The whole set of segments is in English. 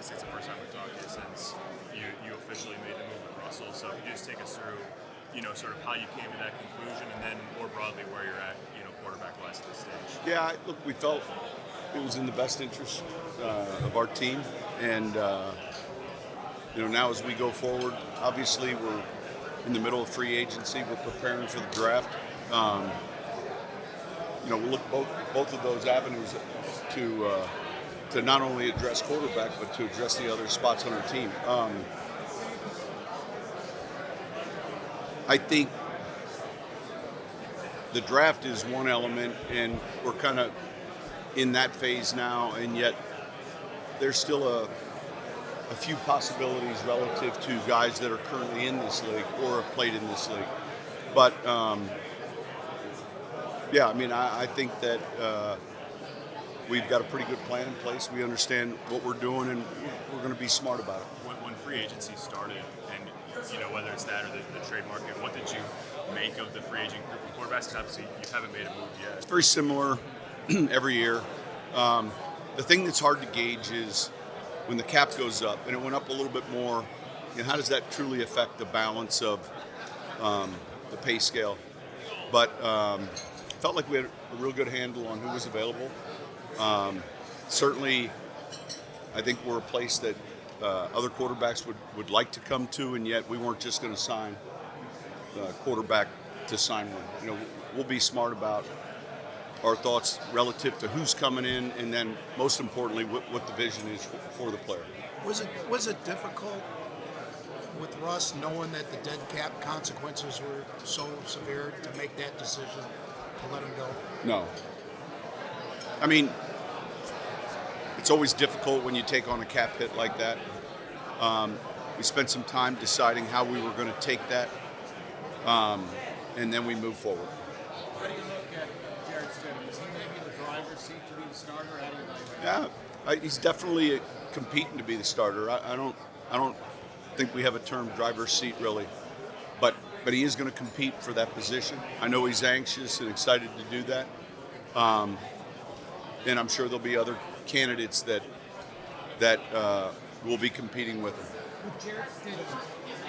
Obviously, it's the first time we've talked to you since you officially made the move with Russell. So could you just take us through, sort of how you came to that conclusion, and then more broadly where you're at, quarterback-wise at this stage? Yeah, look, we felt it was in the best interest of our team, and now as we go forward, obviously we're in the middle of free agency. We're preparing for the draft. We'll look both of those avenues to not only address quarterback, but to address the other spots on our team. I think the draft is one element, and we're kind of in that phase now, and yet there's still a few possibilities relative to guys that are currently in this league or have played in this league. But, I think that we've got a pretty good plan in place. We understand what we're doing, and we're going to be smart about it. When free agency started, and whether it's that or the trade market, what did you make of the free agent group of quarterbacks? Because obviously you haven't made a move yet. It's very similar every year. The thing that's hard to gauge is when the cap goes up, and it went up a little bit more, how does that truly affect the balance of the pay scale? But felt like we had a real good handle on who was available. Certainly, I think we're a place that other quarterbacks would like to come to, and yet we weren't just going to sign a quarterback to sign one. We'll be smart about our thoughts relative to who's coming in, and then most importantly, what the vision is for the player. Was it difficult with Russ, knowing that the dead cap consequences were so severe, to make that decision to let him go? No. I mean, it's always difficult when you take on a cap hit like that. We spent some time deciding how we were going to take that, and then we moved forward. How do you look at Jarrett Stidham? Is he maybe the driver's seat to be the starter? How do you like that? Yeah, he's definitely competing to be the starter. I don't think we have a term driver's seat really, but he is going to compete for that position. I know he's anxious and excited to do that, and I'm sure there'll be other candidates that will be competing with him. With Jarrett Stidham,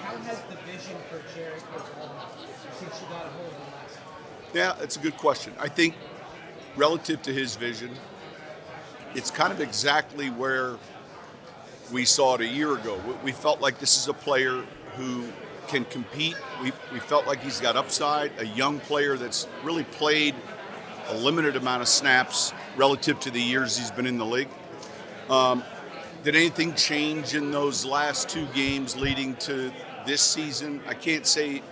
how has the vision for Jarrett evolved since you got a hold of him last time? Yeah, that's a good question. I think relative to his vision, it's kind of exactly where we saw it a year ago. We felt like this is a player who can compete. We felt like he's got upside, a young player that's really played a limited amount of snaps relative to the years he's been in the league. Did anything change in those last two games leading to this season? I can't say,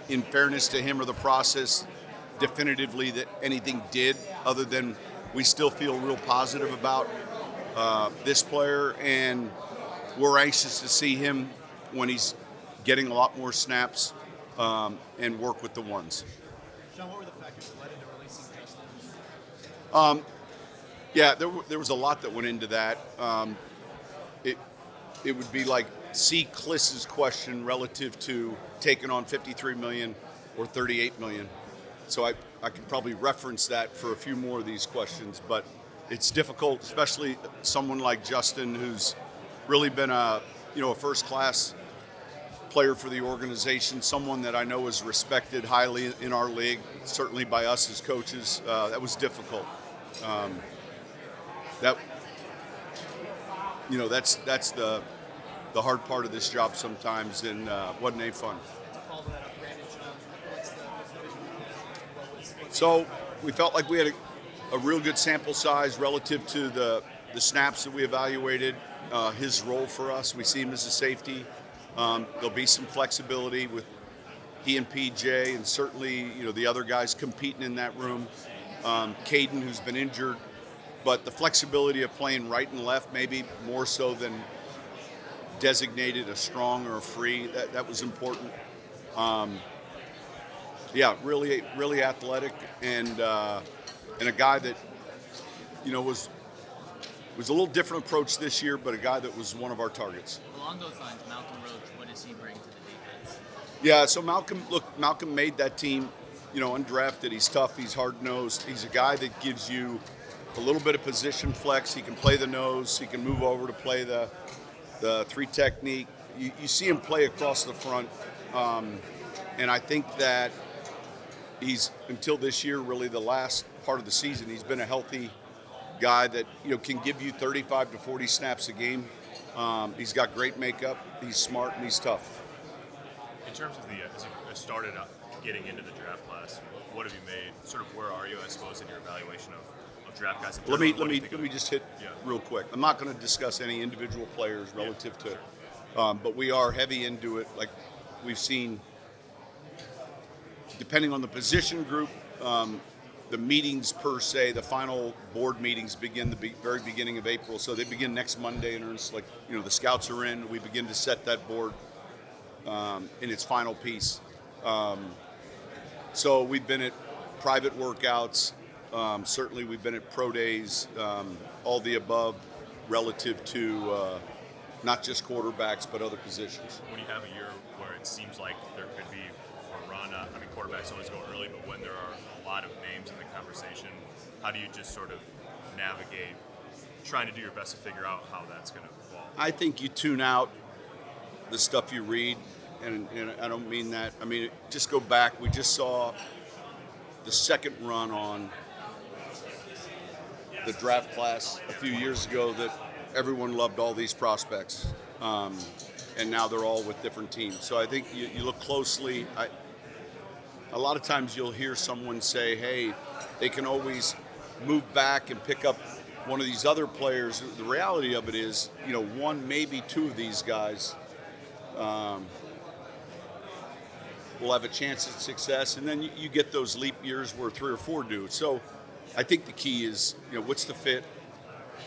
in fairness to him or the process, definitively that anything did, other than we still feel real positive about this player, and we're anxious to see him when he's getting a lot more snaps and work with the ones. Sean, what were the factors that led into releasing Justin? Yeah, there was a lot that went into that. It would be like C. Kliss's question relative to taking on $53 million or $38 million. So I could probably reference that for a few more of these questions, but it's difficult, especially someone like Justin, who's really been a first-class player for the organization, someone that I know is respected highly in our league, certainly by us as coaches. That was difficult. That's the hard part of this job sometimes, and wasn't any fun. So we felt like we had a real good sample size relative to the snaps that we evaluated, his role for us. We see him as a safety. There'll be some flexibility with he and PJ, and certainly the other guys competing in that room. Caden, who's been injured, but the flexibility of playing right and left, maybe more so than designated a strong or a free, that was important. Really, really athletic, and a guy that was a little different approach this year, but a guy that was one of our targets. Along those lines, Malcolm Roach, what does he bring to the defense? Yeah, so Malcolm made that team, undrafted. He's tough. He's hard-nosed. He's a guy that gives you a little bit of position flex. He can play the nose. He can move over to play the the three technique. You see him play across the front, and I think that he's, until this year, really the last part of the season, he's been a healthy guy that can give you 35 to 40 snaps a game. He's got great makeup. He's smart and he's tough. In terms of as you started getting into the draft class, what have you made? Sort of where are you, I suppose, in your evaluation of draft guys? Let me just hit real quick. I'm not going to discuss any individual players relative to, but we are heavy into it. Like we've seen, depending on the position group, the meetings per se, the final board meetings begin the very beginning of April. So they begin next Monday in earnest. Like, the scouts are in. We begin to set that board in its final piece. So we've been at private workouts. Certainly we've been at pro days, all the above relative to not just quarterbacks, but other positions. When you have a year where it seems like there could be a run, quarterbacks always go early, but when there are a lot of names in the conversation, how do you just sort of navigate trying to do your best to figure out how that's going to evolve? I think you tune out the stuff you read, and I don't mean that. I mean, just go back. We just saw the second run on the draft class a few years ago that everyone loved all these prospects, and now they're all with different teams. So I think you look closely. A lot of times you'll hear someone say, hey, they can always move back and pick up one of these other players. The reality of it is, one, maybe two of these guys will have a chance at success, and then you get those leap years where 3 or 4 do. So I think the key is, what's the fit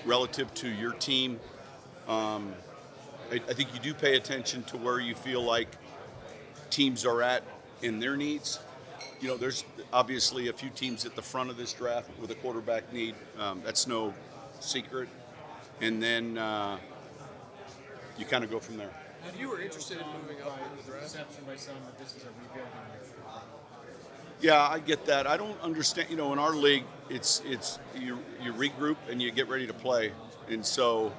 relative to your team. I think you do pay attention to where you feel like teams are at in their needs. There's obviously a few teams at the front of this draft with a quarterback need. That's no secret. And then you kind of go from there. If you were interested in moving up in the draft, Perception by some that this is a rebuilding year. Yeah, I get that. I don't understand. In our league, it's you regroup and you get ready to play. And so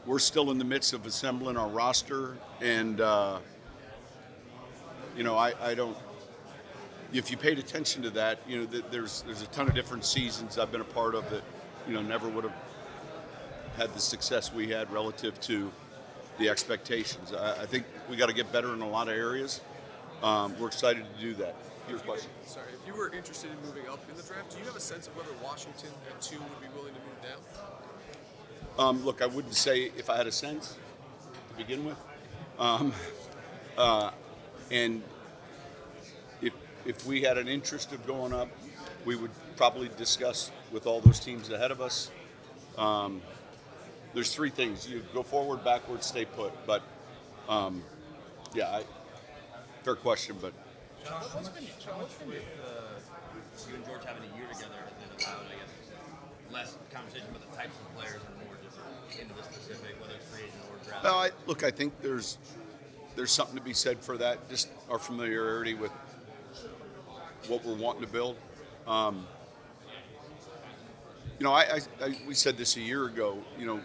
we're still in the midst of assembling our roster. And, I don't – if you paid attention to that, there's a ton of different seasons I've been a part of that, never would have had the success we had relative to the expectations. I think we got to get better in a lot of areas. We're excited to do that. Your question. sorry, if you were interested in moving up in the draft, do you have a sense of whether Washington at 2 would be willing to move down? Look, I wouldn't say if I had a sense to begin with. And if we had an interest of going up, we would probably discuss with all those teams ahead of us. There's 3 things. You go forward, backward, stay put. But, fair question, but What's been with you and George having a year together and about, I guess, less conversation about the types of players and more just into the specific, whether it's free agent or draft? well, I think there's something to be said for that, just our familiarity with what we're wanting to build. We said this a year ago. You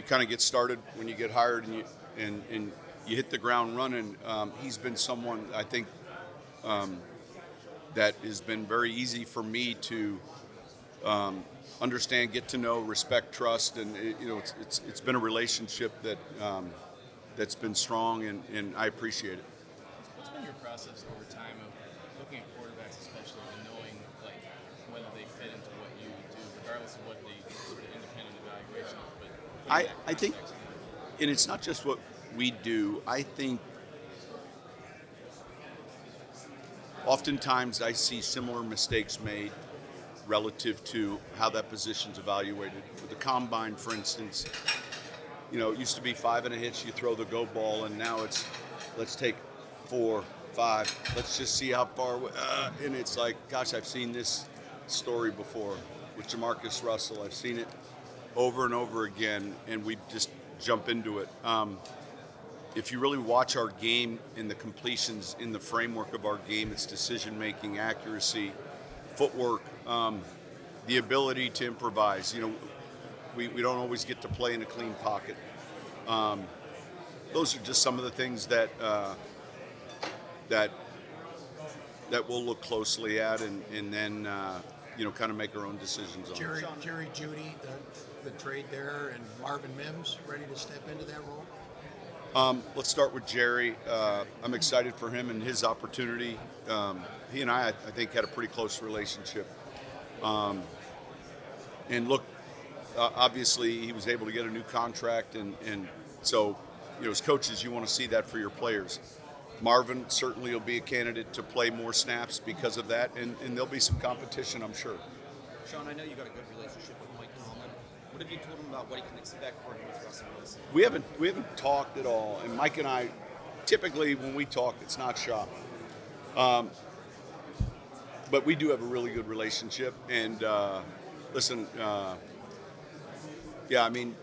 kind of get started when you get hired, and you hit the ground running. He's been someone I think that has been very easy for me to understand, get to know, respect, trust, and it's been a relationship that that's been strong, and I appreciate it. What's been your process over time of looking at quarterbacks, especially, and knowing whether they fit into what you do, regardless of what the sort of independent evaluation is? But I think, and it's not just what we do. I think oftentimes I see similar mistakes made relative to how that position's evaluated. With the combine, for instance, it used to be 5 and a hitch, you throw the go ball, and now it's let's take 4, 5, let's just see how far. And it's like, gosh, I've seen this story before with Jamarcus Russell. I've seen it over and over again, and we just jump into it. If you really watch our game and the completions in the framework of our game, it's decision-making, accuracy, footwork, the ability to improvise. We don't always get to play in a clean pocket. Those are just some of the things that we'll look closely at, and then kind of make our own decisions on. Jerry Judy, the trade there, and Marvin Mims ready to step into that role. Let's start with Jerry. I'm excited for him and his opportunity. He and I think, had a pretty close relationship. And look, obviously, he was able to get a new contract, and so, as coaches, you want to see that for your players. Marvin certainly will be a candidate to play more snaps because of that, and there'll be some competition, I'm sure. Sean, I know you got a good relationship with Mike Tomlin. What have you told him about what he can expect working with Russell Wilson? We haven't talked at all, and Mike and I, typically when we talk, it's not shop. But we do have a really good relationship, and listen, yeah, I mean,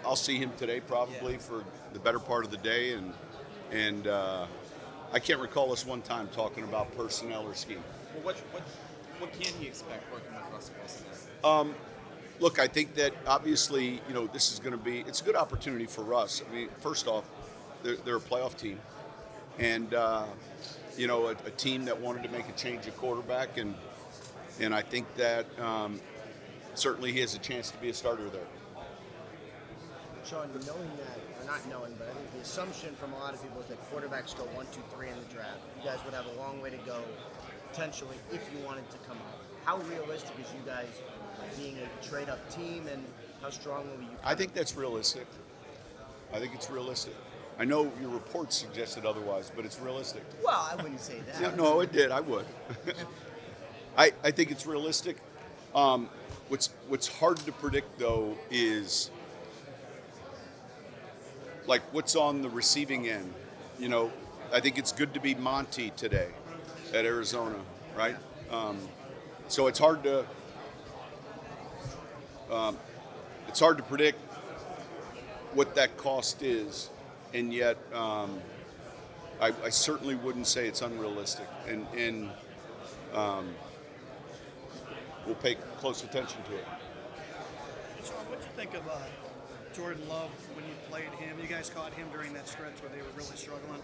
I'll see him today probably for the better part of the day, and I can't recall us one time talking about personnel or scheme. Well, what can he expect working with Russell Wilson? Look, I think that obviously, this is going to be, it's a good opportunity for us. I mean, first off, they're a playoff team, and a team that wanted to make a change at quarterback, and I think that certainly he has a chance to be a starter there. Sean, knowing that, or not knowing, but I think the assumption from a lot of people is that quarterbacks go 1, 2, 3 in the draft. You guys would have a long way to go, potentially, if you wanted to come up. How realistic is you guys being a trade-up team, and how strongly will you? I think that's realistic. I think it's realistic. I know your report suggested otherwise, but it's realistic. Well, I wouldn't say that. Yeah, no, it did. I would. I think it's realistic. What's hard to predict, though, is like what's on the receiving end. I think it's good to be Monty today at Arizona, right? So it's hard to predict what that cost is, and yet I certainly wouldn't say it's unrealistic, and we'll pay close attention to it. So what do you think of Jordan Love when you played him? You guys caught him during that stretch where they were really struggling.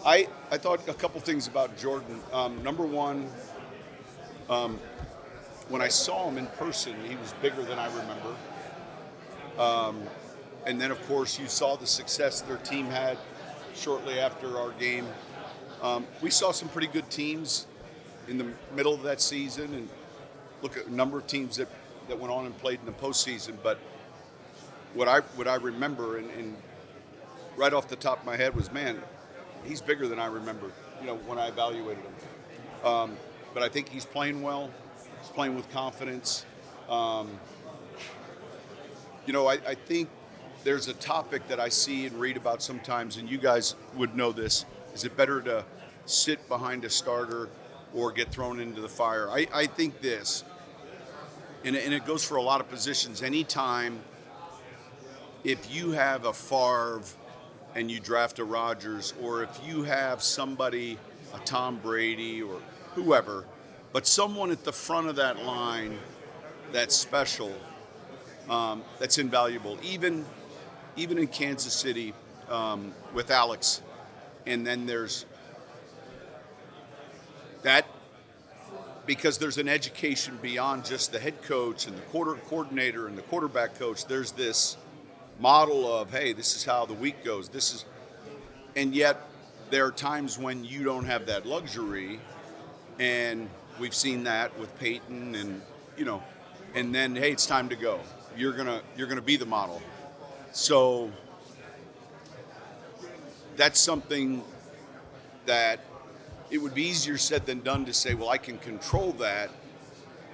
I thought a couple things about Jordan. Number one, when I saw him in person, he was bigger than I remember. And then, of course, you saw the success their team had shortly after our game. We saw some pretty good teams in the middle of that season, and look at a number of teams that went on and played in the postseason. But what I remember, and right off the top of my head was, man, he's bigger than I remember, when I evaluated him. But I think he's playing well. He's playing with confidence. I think there's a topic that I see and read about sometimes, and you guys would know this. Is it better to sit behind a starter or get thrown into the fire? I think this, and it goes for a lot of positions. Anytime, if you have a Favre and you draft a Rodgers, or if you have somebody, a Tom Brady or whoever, but someone at the front of that line that's special, that's invaluable. Even in Kansas City with Alex, and then there's that, because there's an education beyond just the head coach and the coordinator and the quarterback coach. There's this model of, hey, this is how the week goes. And yet there are times when you don't have that luxury, and we've seen that with Payton, and and then, hey, it's time to go. You're gonna be the model. So that's something that it would be easier said than done to say, well, I can control that,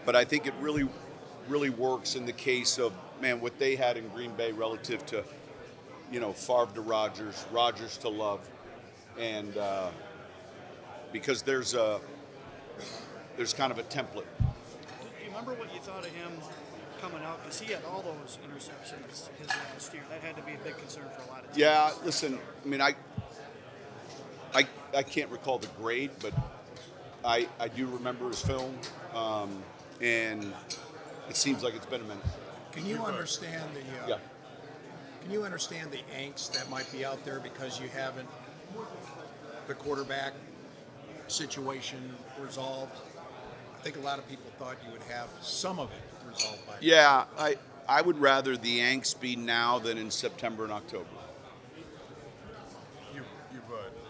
but I think it really, really works in the case of, man, what they had in Green Bay relative to, Favre to Rodgers, Rodgers to Love, and because there's kind of a template. Do you remember what you thought of him coming out? Because he had all those interceptions his last year. That had to be a big concern for a lot of teams. Yeah, listen, I mean, I can't recall the grade, but I do remember his film, and it seems like it's been a minute. Can you understand the Yeah. Can you understand the angst that might be out there because you haven't the quarterback situation resolved? I think a lot of people thought you would have some of it resolved by now. Yeah, I would rather the angst be now than in September and October. You've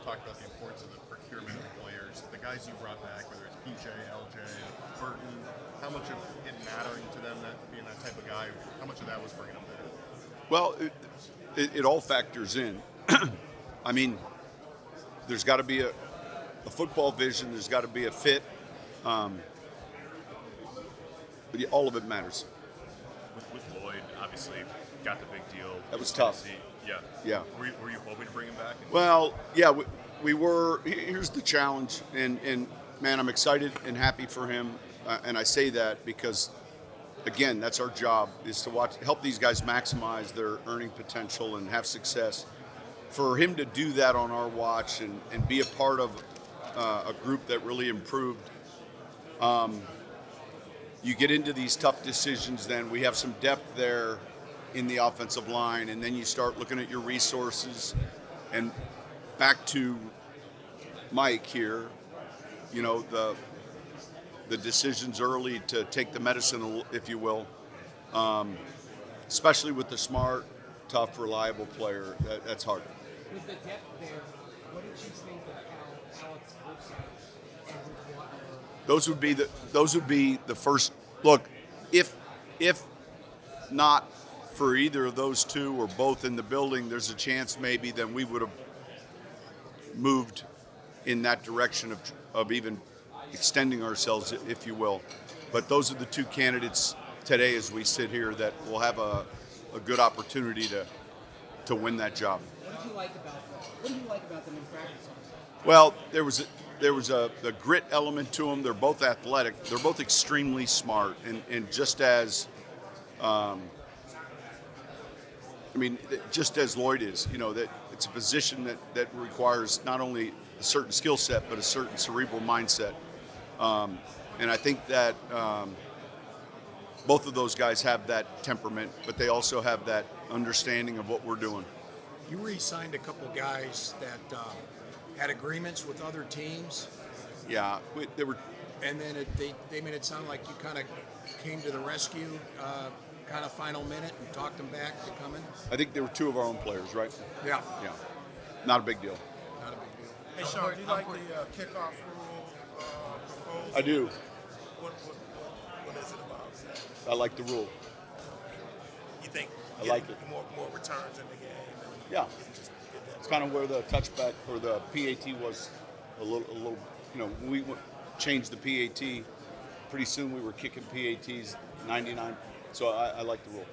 talked about the importance of the procurement of players. The guys you brought back, whether it's PJ, LJ, Burton, how much of it mattering to them, that being that type of guy, how much of that was bringing them there? Well, it all factors in. I mean, there's got to be a football vision. There's got to be a fit. But yeah, all of it matters. With Lloyd, obviously, got the big deal. That was tough. Yeah. Yeah. Were you hoping to bring him back? Well, yeah, we were. Here's the challenge, and man, I'm excited and happy for him, and I say that because, again, that's our job, is to help these guys maximize their earning potential and have success. For him to do that on our watch and be a part of a group that really improved, you get into these tough decisions. Then we have some depth there in the offensive line, and then you start looking at your resources. And back to Mike here, you know, the decisions early to take the medicine, if you will, especially with the smart, tough, reliable player. That's hard. With the depth there, what did you think of how Alex looks at Edward Water? Those would be the first look. If not for either of those two or both in the building, there's a chance maybe then we would have moved in that direction of even extending ourselves, if you will. But those are the two candidates today as we sit here that will have a good opportunity to win that job. What did you like about them? What do you like about them in practice? Well, there was the grit element to them. They're both athletic. They're both extremely smart, and just as, just as Lloyd is, you know, that it's a position that requires not only a certain skill set but a certain cerebral mindset, and I think that both of those guys have that temperament, but they also have that understanding of what we're doing. You re-signed a couple guys that had agreements with other teams, Yeah, they were. and then they made it sound like you kind of came to the rescue, kind of final minute, and talked them back to coming. I think they were two of our own players, right? Yeah, Yeah, not a big deal. not a big deal. Hey, Sean, do you like the kickoff rule proposal? I do. What is it about? I like the rule. You think I like it. more returns in the game? Yeah, it's kind of where the touchback or the PAT was a little. You know, we changed the PAT. Pretty soon we were kicking PATs 99. So I like the rule.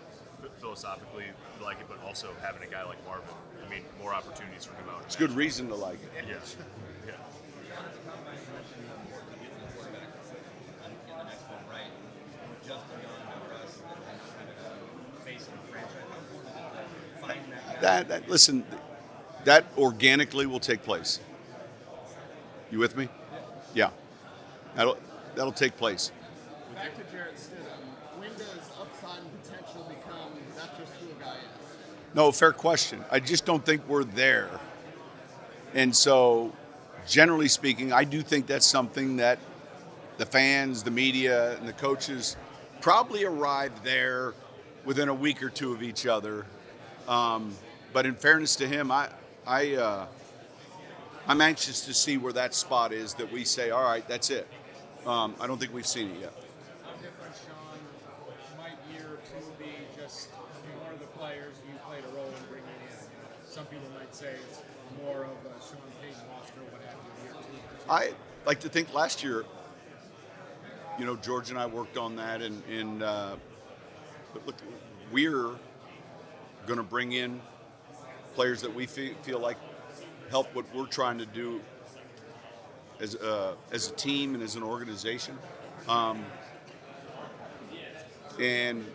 Philosophically, you like it, but also having a guy like Marvin. I mean, more opportunities for him out. It's a good reason to like it. Yeah. Yeah. Listen, that organically will take place. You with me? Yeah. That'll take place. Back to Jarrett Stidham. When does upside and potential become not just who a guy is? No, fair question. I just don't think we're there. And so, generally speaking, I do think that's something that the fans, the media, and the coaches probably arrive there within a week or two of each other. But in fairness to him, I'm anxious to see where that spot is that we say, all right, that's it. I don't think we've seen it yet. How different, Sean, might year or two be just more of the players you played a role in bringing in? Some people might say it's more of a Sean Payton roster, what have you, year two. I like to think last year, you know, George and I worked on that, and but look, we're going to bring in players that we feel like help what we're trying to do as a team and as an organization. And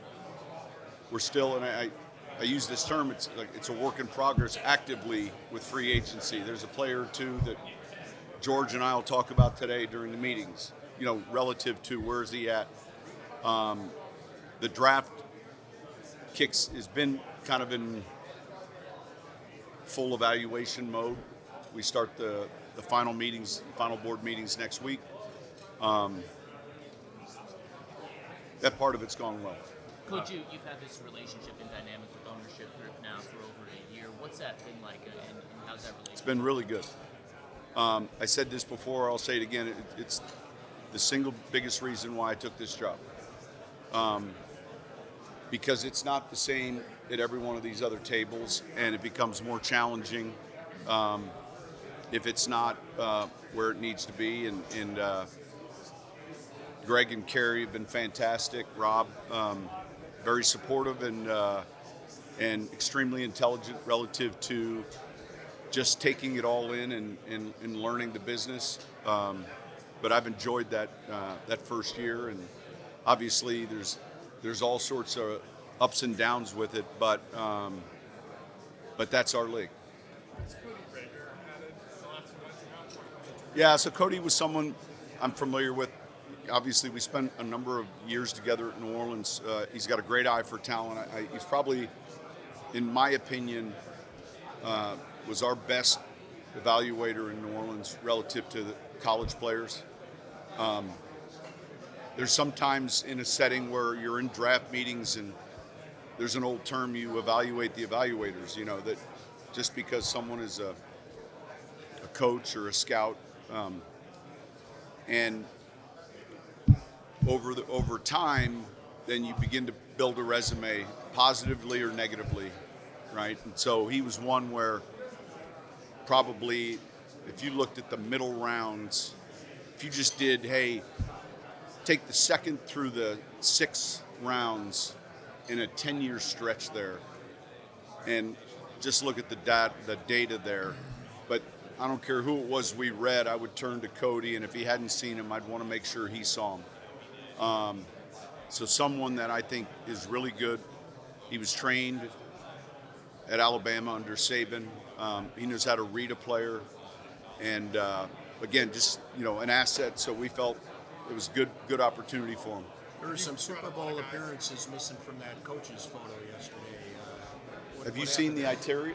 we're still, and I use this term, it's a work in progress actively with free agency. There's a player or two that George and I will talk about today during the meetings, you know, relative to where is he at. The draft has been kind of in full evaluation mode. We start the final board meetings next week. That part of it's gone well. Coach, you've had this relationship and dynamic with ownership group now for over a year. What's that been like, and how's that relationship? It's been really good. I said this before, I'll say it again. It's the single biggest reason why I took this job. Because it's not the same at every one of these other tables, and it becomes more challenging if it's not where it needs to be. And Greg and Kerry have been fantastic. Rob, very supportive and extremely intelligent relative to just taking it all in and learning the business. But I've enjoyed that first year, and obviously there's all sorts of ups and downs with it, but that's our league. Yeah, so Cody was someone I'm familiar with. Obviously, we spent a number of years together at New Orleans. He's got a great eye for talent. He's probably, in my opinion, was our best evaluator in New Orleans relative to the college players. There's sometimes in a setting where you're in draft meetings and there's an old term, you evaluate the evaluators, that just because someone is a coach or a scout, and over time, then you begin to build a resume positively or negatively, right? And so he was one where probably if you looked at the middle rounds, if you just did, hey, take the second through the 6 rounds in a 10-year stretch there, and just look at the data there. But I don't care who it was we read, I would turn to Cody, and if he hadn't seen him, I'd want to make sure he saw him. So someone that I think is really good. He was trained at Alabama under Saban. He knows how to read a player, and again, just an asset. So we felt it was good opportunity for him. There were some Super Bowl appearances missing from that coach's photo yesterday. Have you seen the itinerary?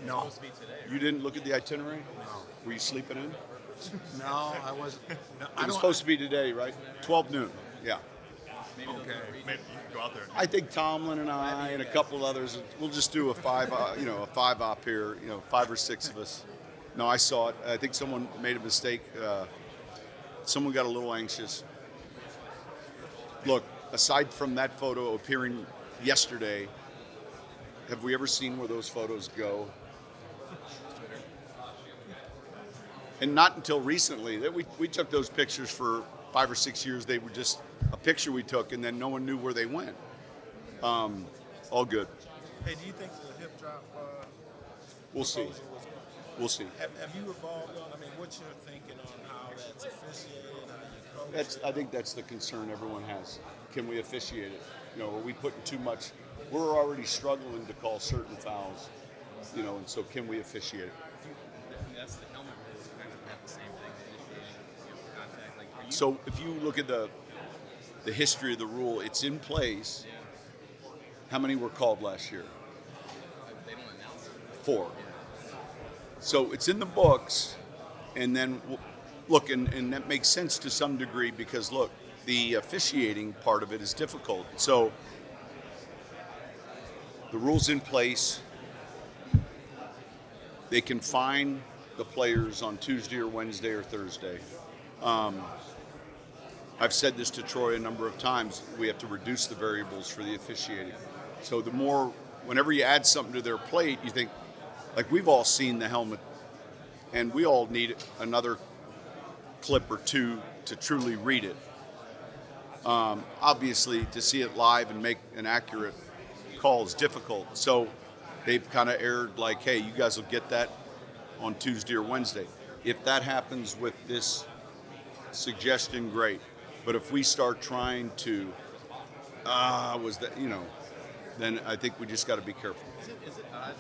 No. You didn't look at the itinerary? No. Were you sleeping in? No, I wasn't. No, It was supposed to be today, right? 12 noon. Yeah. Maybe you can go out there. I think Tomlin and I and a couple of others, we'll just do a 5 op here, 5 or 6 of us. No, I saw it. I think someone made a mistake. Someone got a little anxious. Look, aside from that photo appearing yesterday, have we ever seen where those photos go? And not until recently. We took those pictures for 5 or 6 years. They were just a picture we took, and then no one knew where they went. All good. Hey, do you think the hip drop? We'll see. We'll see. Have you evolved? I mean, what's your thinking on how that's officiated, how you coach? I think that's the concern everyone has. Can we officiate it? Are we putting too much? We're already struggling to call certain fouls, and so can we officiate it? That's the helmet rules kind of have the same thing, initiating contact. Like, so if you look at the history of the rule, it's in place. Yeah. How many were called last year? They don't announce it. 4. Yeah. So it's in the books, and then look, and that makes sense to some degree because look, the officiating part of it is difficult. So the rules in place, they can fine the players on Tuesday or Wednesday or Thursday. I've said this to Troy a number of times. We have to reduce the variables for the officiating. So the more, whenever you add something to their plate, you think, like we've all seen the helmet, and we all need another clip or two to truly read it. Obviously, to see it live and make an accurate call is difficult. So they've kind of erred like, hey, you guys will get that on Tuesday or Wednesday. If that happens with this suggestion, great. But if we start trying to, then I think we just got to be careful. Is it odd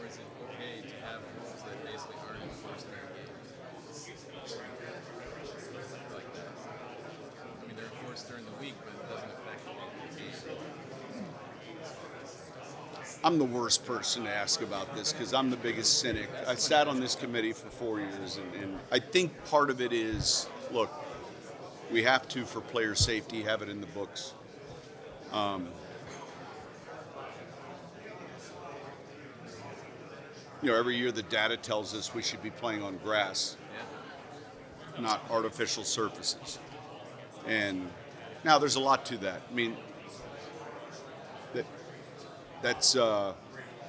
or is it okay to have rules that basically aren't enforced during games? Like that. I mean, they're enforced during the week, but it doesn't affect the game. I'm the worst person to ask about this because I'm the biggest cynic. I sat on this committee for 4 years, and I think part of it is, look, we have to, for player safety, have it in the books. Every year the data tells us we should be playing on grass, not artificial surfaces. And now there's a lot to that. I mean, that's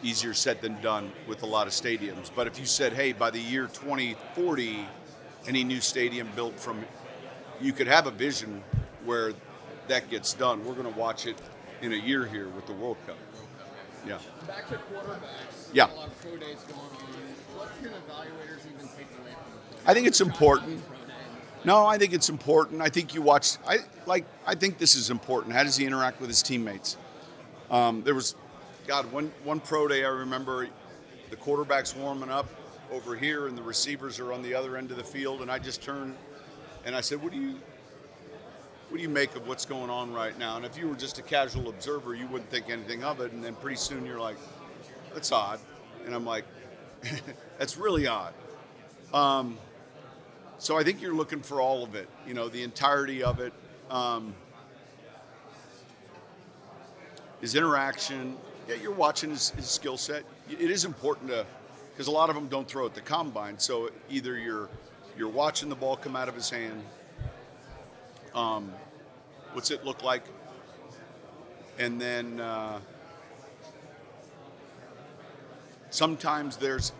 easier said than done with a lot of stadiums. But if you said, hey, by the year 2040, any new stadium built from, you could have a vision where that gets done. We're going to watch it in a year here with the World Cup. Yeah. Back to quarterbacks. Yeah. A lot of pro days going on. What can evaluators even take away from the I think it's important. No, I think it's important. I think you watch. I think this is important. How does he interact with his teammates? There was, one pro day I remember, the quarterback's warming up over here and the receivers are on the other end of the field, and I just turned and I said, "What do you make of what's going on right now?" And if you were just a casual observer, you wouldn't think anything of it, and then pretty soon you're like, "That's odd," and I'm like, "That's really odd." So I think you're looking for all of it, the entirety of it. His interaction, you're watching his skill set. It is important because a lot of them don't throw at the combine. So either you're watching the ball come out of his hand. What's it look like? And then sometimes there's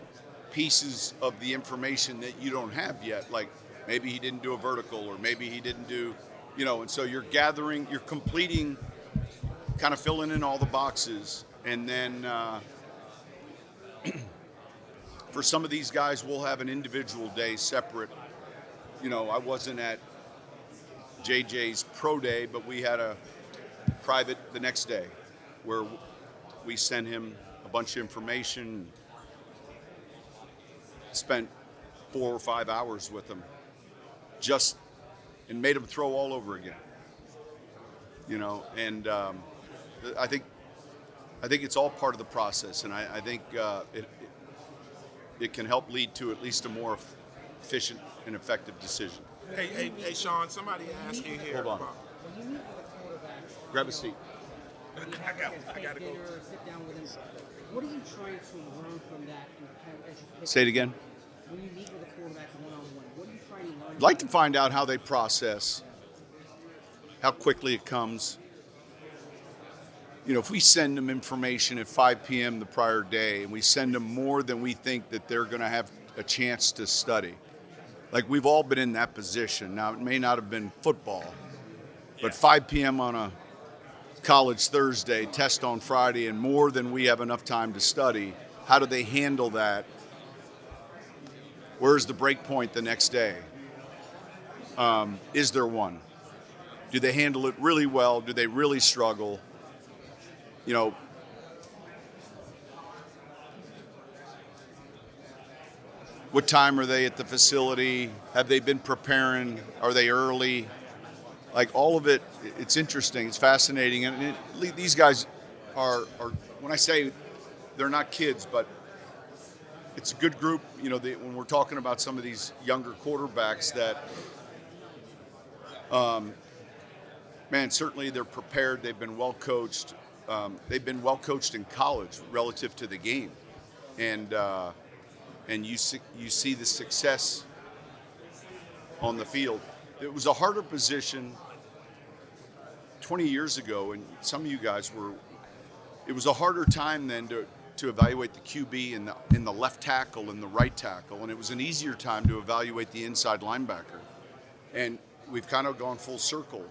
pieces of the information that you don't have yet, like maybe he didn't do a vertical or maybe he didn't do, and so you're completing, kind of filling in all the boxes. And then for some of these guys, we'll have an individual day separate. I wasn't at JJ's pro day, but we had a private the next day where we sent him a bunch of information, spent 4 or 5 hours with him and made him throw all over again. And I think it's all part of the process, and I think it can help lead to at least a more efficient and effective decision. Hey, Sean, somebody asking here. Hold on. When you meet with a quarterback, Grab a seat. I gotta go. Dinner, sit down with him. What are you trying to learn from that? As you pick Say it again. When you meet with a quarterback one-on-one, what are you trying to learn? I'd like to find out how they process, how quickly it comes. If we send them information at 5 p.m. the prior day, and we send them more than we think that they're going to have a chance to study, like we've all been in that position. Now, it may not have been football, but 5 p.m. on a college Thursday, test on Friday, and more than we have enough time to study, how do they handle that? Where's the break point the next day? Is there one? Do they handle it really well? Do they really struggle? What time are they at the facility? Have they been preparing? Are they early? Like all of it, it's interesting. It's fascinating. And these guys are, when I say they're not kids, but it's a good group. When we're talking about some of these younger quarterbacks that, certainly they're prepared. They've been well coached. They've been well coached in college relative to the game, and you see the success on the field. It was a harder position 20 years ago, and some of you guys were. It was a harder time then to evaluate the QB and the left tackle and the right tackle, and it was an easier time to evaluate the inside linebacker. And we've kind of gone full circle.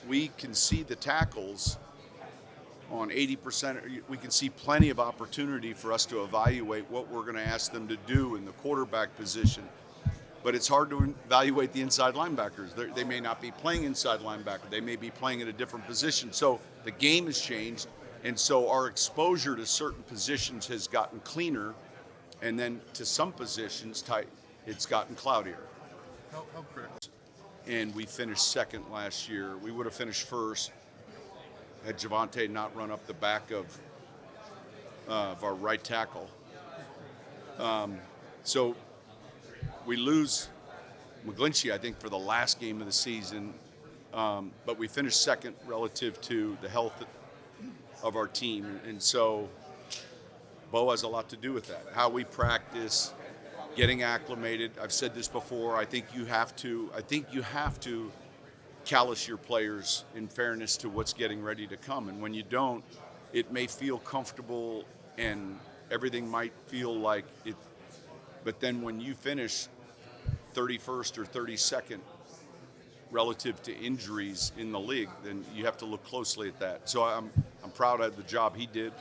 We can see the tackles on 80%. We can see plenty of opportunity for us to evaluate what we're going to ask them to do in the quarterback position. But it's hard to evaluate the inside linebackers. They may not be playing inside linebacker. They may be playing in a different position. So the game has changed, and so our exposure to certain positions has gotten cleaner, and then to some positions, it's gotten cloudier. How critical? And we finished second last year. We would have finished first had Javante not run up the back of of our right tackle. So we lose McGlinchey, I think, for the last game of the season, but we finished second relative to the health of our team, and so Bo has a lot to do with that. How we practice, getting acclimated. I've said this before. I think you have to callous your players in fairness to what's getting ready to come, and when you don't, it may feel comfortable and everything might feel like it, but then when you finish 31st or 32nd relative to injuries in the league, then you have to look closely at that. So I'm proud of the job he did,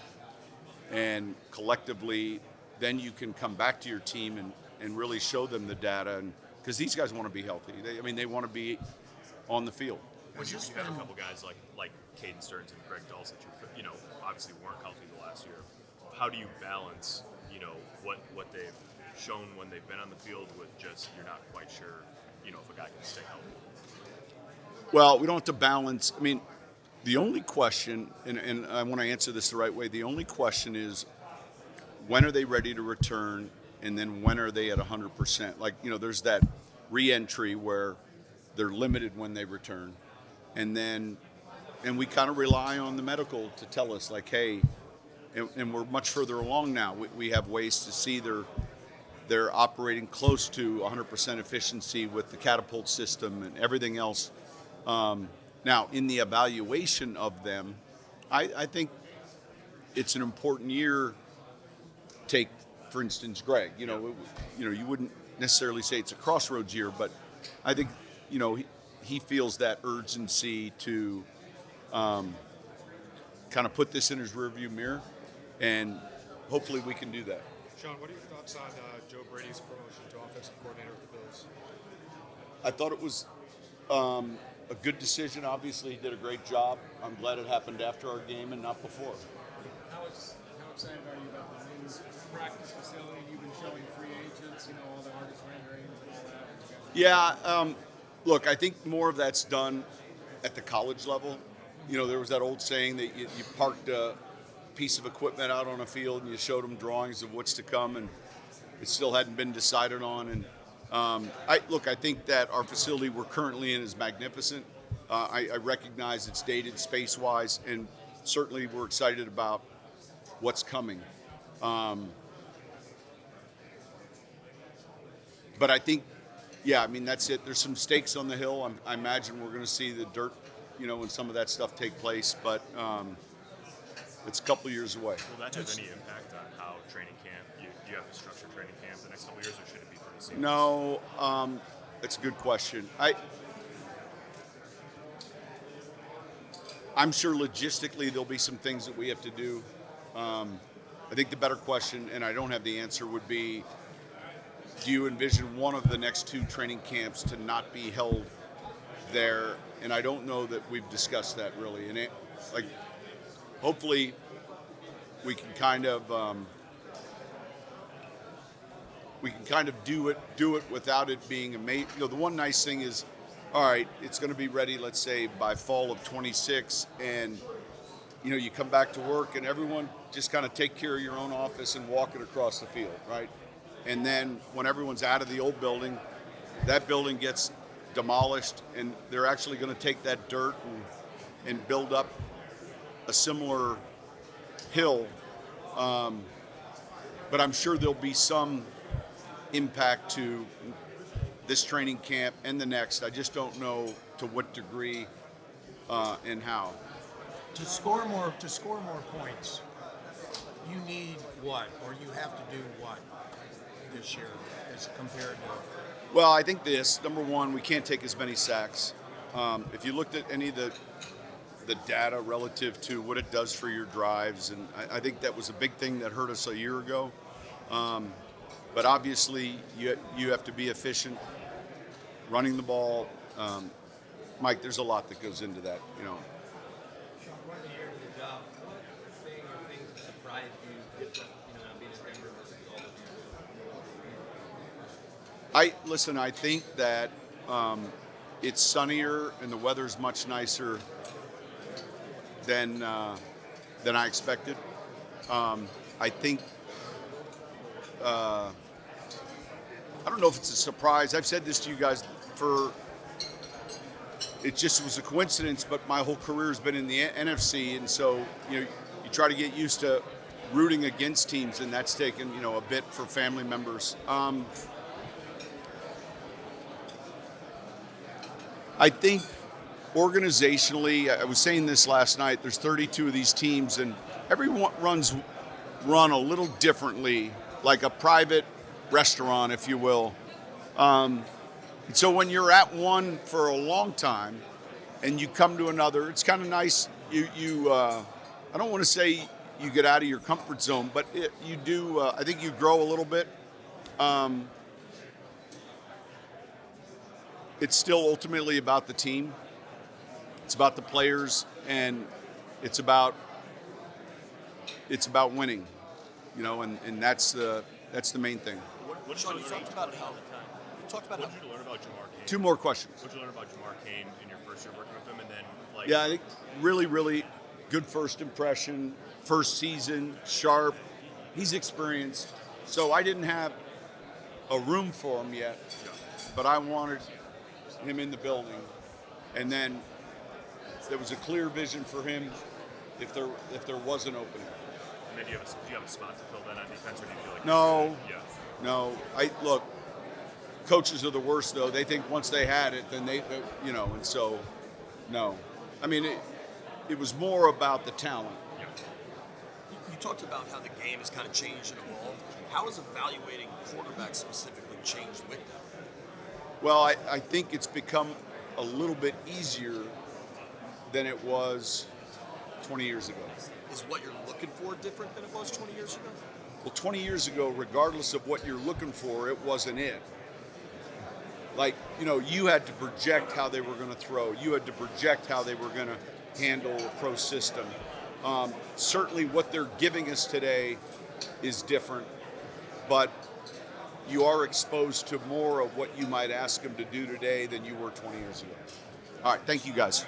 and collectively then you can come back to your team and really show them the data, and because these guys want to be healthy. They want to be on the field. When you have a couple guys like Caden Stearns and Greg Dulcich, who obviously weren't healthy the last year, how do you balance what they've shown when they've been on the field with just you're not quite sure if a guy can stay healthy? Well, we don't have to balance. I mean, the only question, and I want to answer this the right way, the only question is when are they ready to return, and then when are they at 100%? Like, there's that re-entry where they're limited when they return. And we kind of rely on the medical to tell us, like, hey, and we're much further along now. We have ways to see they're operating close to 100% efficiency with the catapult system and everything else. Now, in the evaluation of them, I think it's an important year. Take, for instance, Greg. You wouldn't necessarily say it's a crossroads year, but I think he feels that urgency to kind of put this in his rearview mirror, and hopefully we can do that. Sean, what are your thoughts on Joe Brady's promotion to offensive coordinator with the Bills? I thought it was a good decision. Obviously, he did a great job. I'm glad it happened after our game and not before. How excited are you about the men's practice facility? You've been showing free agents, all the artist renderings and all that. Yeah, look, I think more of that's done at the college level. There was that old saying that you parked a piece of equipment out on a field and you showed them drawings of what's to come, and it still hadn't been decided on. And I think that our facility we're currently in is magnificent. I recognize it's dated space-wise, and certainly we're excited about what's coming. But I think, that's it. There's some stakes on the hill. I imagine we're going to see the dirt, when some of that stuff take place, but it's a couple years away. Will that have any impact on how training camp, you have to structure training camp the next couple years, or should it be pretty seamless? No, that's a good question. I'm sure logistically there'll be some things that we have to do. I think the better question, and I don't have the answer, would be, do you envision one of the next two training camps to not be held there? And I don't know that we've discussed that really. And hopefully we can kind of do it without it being amazing. The one nice thing is, all right, it's going to be ready, let's say, by fall of 26, and you come back to work and everyone just kind of take care of your own office and walk it across the field, right? And then when everyone's out of the old building, that building gets demolished, and they're actually going to take that dirt and build up a similar hill. But I'm sure there'll be some impact to this training camp and the next. I just don't know to what degree and how. To score more points, you need what, or you have to do what this year as compared to? Well, I think number one, we can't take as many sacks. If you looked at any of the data relative to what it does for your drives, and I think that was a big thing that hurt us a year ago. But obviously, you have to be efficient running the ball. Mike, there's a lot that goes into that, Sean, one of the years of the job, what thing or things that surprised you, not being in Denver versus all of you? Listen, I think that it's sunnier and the weather's much nicer than I expected. I think, I don't know if it's a surprise. I've said this to you guys it just was a coincidence, but my whole career has been in the NFC, and so you try to get used to rooting against teams, and that's taken a bit for family members. I think organizationally, I was saying this last night. There's 32 of these teams, and everyone run a little differently, like a private restaurant, if you will. And so when you're at one for a long time and you come to another, it's kind of nice. I don't want to say you get out of your comfort zone, but you do. I think you grow a little bit. It's still ultimately about the team. It's about the players, and it's about winning. And that's the main thing. What Sean, did you learn What did you learn about Jamar Kane? 2 more questions. What did you learn about Jamar Kane in your first year working with him, and then Yeah, I think really, really good first impression, first season, sharp. He's experienced. So I didn't have a room for him yet, but I wanted him in the building. And then there was a clear vision for him if there was an opening. And then do you have a spot to fill then on defense, or do you feel like No. Yeah. No. Look, coaches are the worst, though. They think once they had it, then and so, no. I mean, it was more about the talent. You talked about how the game has kind of changed and evolved. How has evaluating quarterbacks specifically changed with that? Well, I think it's become a little bit easier than it was 20 years ago. Is what you're looking for different than it was 20 years ago? Well, 20 years ago, regardless of what you're looking for, it wasn't it. Like, you had to project how they were going to throw. You had to project how they were going to handle a pro system. Certainly what they're giving us today is different, but you are exposed to more of what you might ask them to do today than you were 20 years ago. All right, thank you guys.